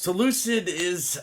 So Lucid is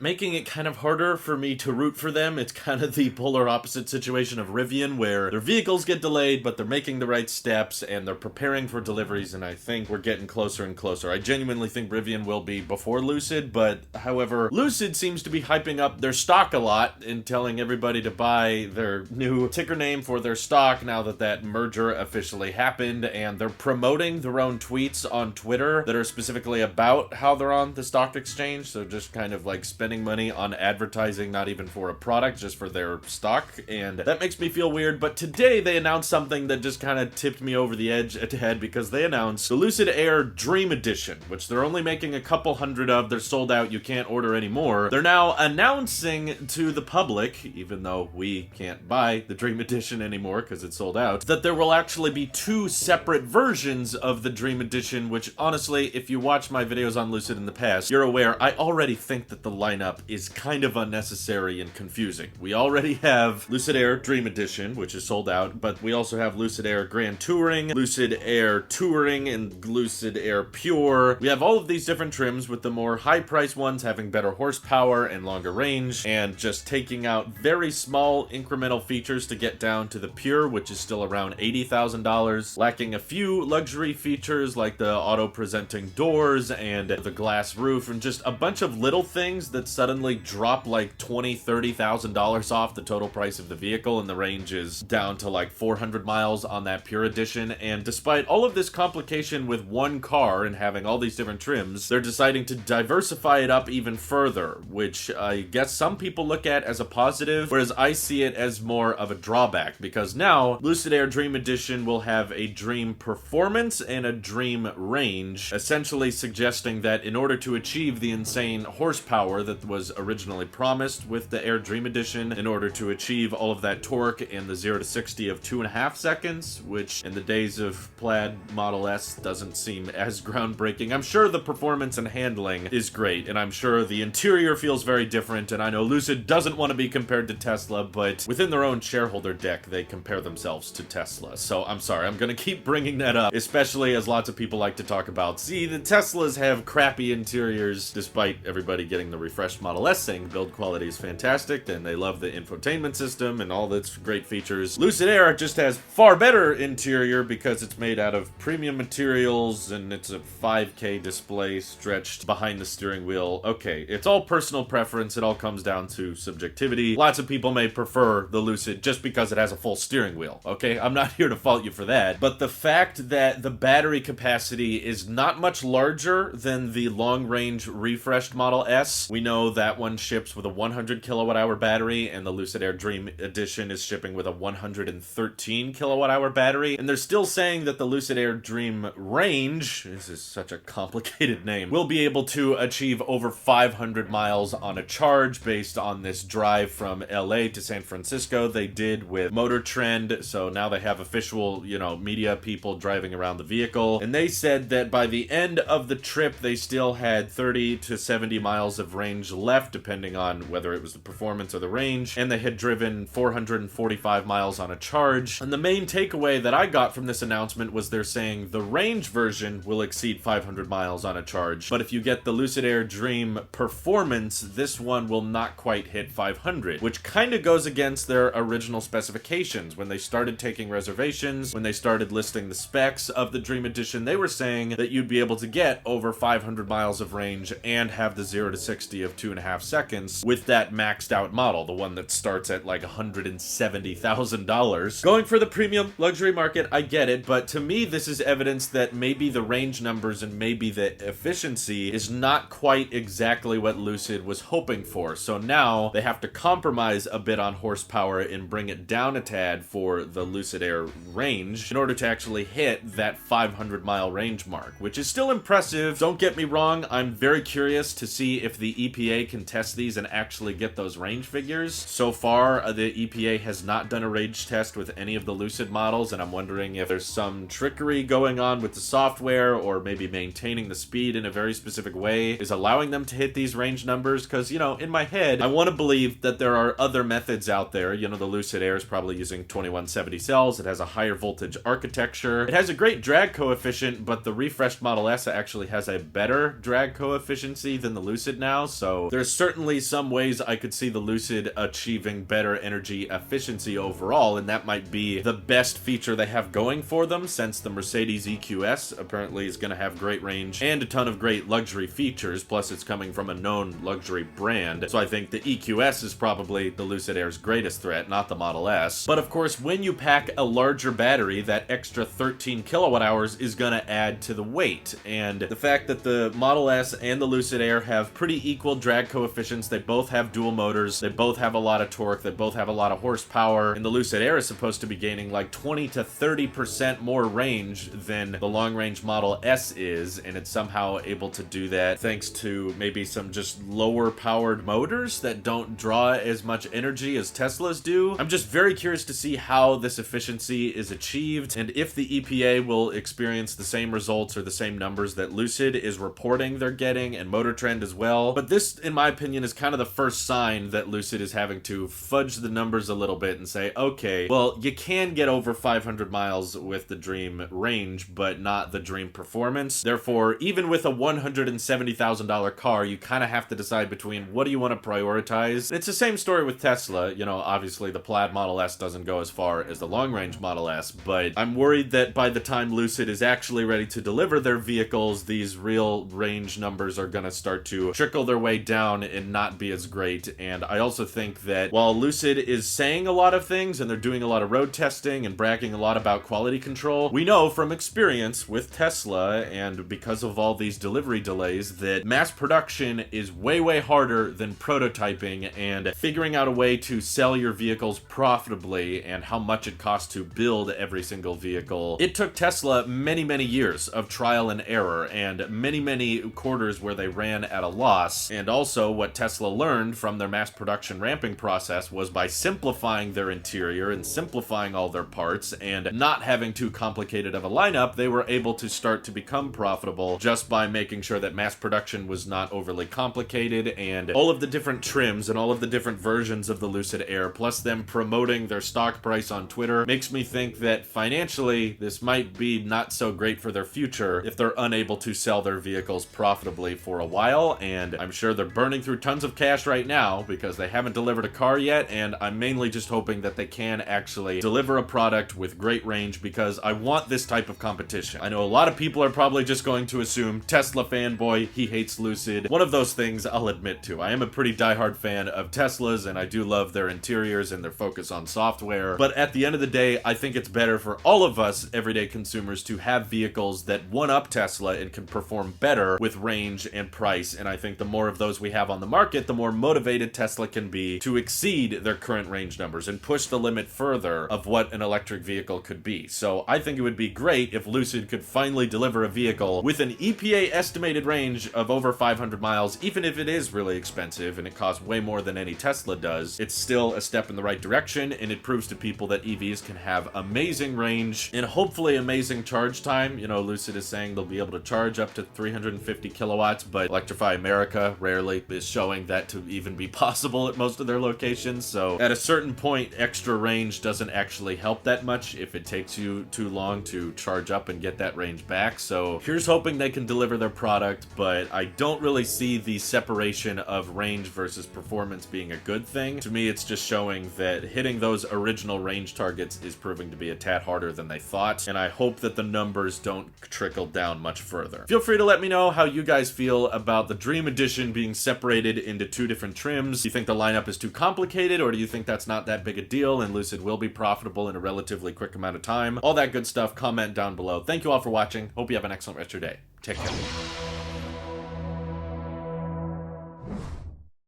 making it kind of harder for me to root for them. It's kind of the polar opposite situation of Rivian, where their vehicles get delayed, but they're making the right steps and they're preparing for deliveries, and I think we're getting closer and closer. I genuinely think Rivian will be before Lucid, but however, Lucid seems to be hyping up their stock a lot and telling everybody to buy their new ticker name for their stock now that that merger officially happened, and they're promoting their own tweets on Twitter that are specifically about how they're on the stock exchange, so just kind of like spending money on advertising, not even for a product, just for their stock, and that makes me feel weird. But today they announced something that just kind of tipped me over the edge ahead, because they announced the Lucid Air Dream Edition, which they're only making a couple hundred of. They're sold out, you can't order anymore. They're now announcing to the public, even though we can't buy the Dream Edition anymore because it's sold out, that there will actually be two separate versions of the Dream Edition, which honestly, if you watch my videos on Lucid in the past, you're aware I already think that the lineup is kind of unnecessary and confusing. We already have Lucid Air Dream Edition, which is sold out, but we also have Lucid Air Grand Touring, Lucid Air Touring, and Lucid Air Pure. We have all of these different trims, with the more high-priced ones having better horsepower and longer range, and just taking out very small incremental features to get down to the Pure, which is still around $80,000, lacking a few luxury features like the auto-presenting doors and the glass roof, and just a bunch of little things that suddenly drop like $20,000-$30,000 off the total price of the vehicle, and the range is down to like 400 miles on that Pure Edition. And despite all of this complication with one car and having all these different trims, they're deciding to diversify it up even further, which I guess some people look at as a positive, whereas I see it as more of a drawback, because now Lucid Air Dream Edition will have a Dream Performance and a Dream Range, essentially suggesting that in order to achieve the insane horsepower that was originally promised with the Air Dream Edition, in order to achieve all of that torque and the 0 to 60 of 2.5 seconds, which in the days of Plaid Model S doesn't seem as groundbreaking. I'm sure the performance and handling is great, and I'm sure the interior feels very different, and I know Lucid doesn't want to be compared to Tesla, but within their own shareholder deck, they compare themselves to Tesla. So I'm sorry, I'm gonna keep bringing that up, especially as lots of people like to talk about, see, the Teslas have crappy interiors, despite everybody getting the refreshed Model S saying build quality is fantastic, and they love the infotainment system and all its great features. Lucid Air just has far better interior because it's made out of premium materials, and it's a 5K display stretched behind the steering wheel. Okay, it's all personal preference, it all comes down to subjectivity. Lots of people may prefer the Lucid just because it has a full steering wheel, okay? I'm not here to fault you for that, but the fact that the battery capacity is not much larger than the long-range refreshed Model S, we know that one ships with a 100 kilowatt hour battery, and the Lucid Air Dream Edition is shipping with a 113 kilowatt hour battery, and they're still saying that the Lucid Air Dream Range, this is such a complicated name, will be able to achieve over 500 miles on a charge based on this drive from LA to San Francisco they did with Motor Trend. So now they have official, media people driving around the vehicle, and they said that by the end of the trip they still had 30 to 70 miles of range left, depending on whether it was the performance or the range, and they had driven 445 miles on a charge. And the main takeaway that I got from this announcement was they're saying the range version will exceed 500 miles on a charge, but if you get the Lucid Air Dream Performance, this one will not quite hit 500, which kind of goes against their original specifications. When they started taking reservations, when they started listing the specs of the Dream Edition, they were saying that you'd be able to get over 500 miles of range and have the 0 to 60 of 2.5 seconds with that maxed out model, the one that starts at like $170,000. Going for the premium luxury market, I get it, but to me this is evidence that maybe the range numbers and maybe the efficiency is not quite exactly what Lucid was hoping for. So now they have to compromise a bit on horsepower and bring it down a tad for the Lucid Air range in order to actually hit that 500 mile range mark, which is still impressive. Don't get me wrong, I'm very curious to see if the EPA can test these and actually get those range figures. So far, the EPA has not done a range test with any of the Lucid models, and I'm wondering if there's some trickery going on with the software, or maybe maintaining the speed in a very specific way is allowing them to hit these range numbers. Because, you know, in my head, I want to believe that there are other methods out there. You know, the Lucid Air is probably using 2170 cells. It has a higher voltage architecture. It has a great drag coefficient, but the refreshed Model S actually has a better drag coefficiency than the Lucid now. So there's certainly some ways I could see the Lucid achieving better energy efficiency overall, and that might be the best feature they have going for them, since the Mercedes EQS apparently is going to have great range and a ton of great luxury features, plus it's coming from a known luxury brand. So I think the EQS is probably the Lucid Air's greatest threat, not the Model S. But of course, when you pack a larger battery, that extra 13 kilowatt hours is going to add to the weight. And the fact that the Model S and the Lucid Air have pretty equal drag coefficients, they both have dual motors, they both have a lot of torque, they both have a lot of horsepower, and the Lucid Air is supposed to be gaining like 20 to 30% more range than the long-range Model S is, and it's somehow able to do that thanks to maybe some just lower-powered motors that don't draw as much energy as Teslas do. I'm just very curious to see how this efficiency is achieved, and if the EPA will experience the same results or the same numbers that Lucid is reporting they're getting, and Motor Trend as well. But this, in my opinion, is kind of the first sign that Lucid is having to fudge the numbers a little bit and say, okay, well, you can get over 500 miles with the Dream range, but not the Dream performance. Therefore, even with a $170,000 car, you kind of have to decide between what do you want to prioritize. It's the same story with Tesla. You know, obviously the Plaid Model S doesn't go as far as the long-range Model S, but I'm worried that by the time Lucid is actually ready to deliver their vehicles, these real range numbers are going to start to trickle their way down and not be as great. And I also think that while Lucid is saying a lot of things and they're doing a lot of road testing and bragging a lot about quality control, we know from experience with Tesla, and because of all these delivery delays, that mass production is way harder than prototyping and figuring out a way to sell your vehicles profitably and how much it costs to build every single vehicle. It took Tesla many years of trial and error and many quarters where they ran at a loss. And also what Tesla learned from their mass production ramping process was by simplifying their interior and simplifying all their parts and not having too complicated of a lineup, they were able to start to become profitable just by making sure that mass production was not overly complicated, and all of the different trims and all of the different versions of the Lucid Air, plus them promoting their stock price on Twitter, makes me think that financially this might be not so great for their future if they're unable to sell their vehicles profitably for a while. And I'm sure they're burning through tons of cash right now because they haven't delivered a car yet, and I'm mainly just hoping that they can actually deliver a product with great range, because I want this type of competition. I know a lot of people are probably just going to assume Tesla fanboy, he hates Lucid. One of those things I'll admit to. I am a pretty diehard fan of Teslas, and I do love their interiors and their focus on software, but at the end of the day, I think it's better for all of us everyday consumers to have vehicles that one-up Tesla and can perform better with range and price, and I think the more of those we have on the market, the more motivated Tesla can be to exceed their current range numbers and push the limit further of what an electric vehicle could be. So I think it would be great if Lucid could finally deliver a vehicle with an EPA estimated range of over 500 miles, even if it is really expensive and it costs way more than any Tesla does. It's still a step in the right direction, and it proves to people that EVs can have amazing range and hopefully amazing charge time. You know, Lucid is saying they'll be able to charge up to 350 kilowatts, but Electrify America rarely is showing that to even be possible at most of their locations. So at a certain point, extra range doesn't actually help that much if it takes you too long to charge up and get that range back. So here's hoping they can deliver their product, but I don't really see the separation of range versus performance being a good thing. To me, it's just showing that hitting those original range targets is proving to be a tad harder than they thought, and I hope that the numbers don't trickle down much further. Feel free to let me know how you guys feel about the Dream Edition being separated into two different trims. Do you think the lineup is too complicated, or do you think that's not that big a deal and Lucid will be profitable in a relatively quick amount of time? All that good stuff, comment down below. Thank you all for watching. Hope you have an excellent rest of your day. Take care.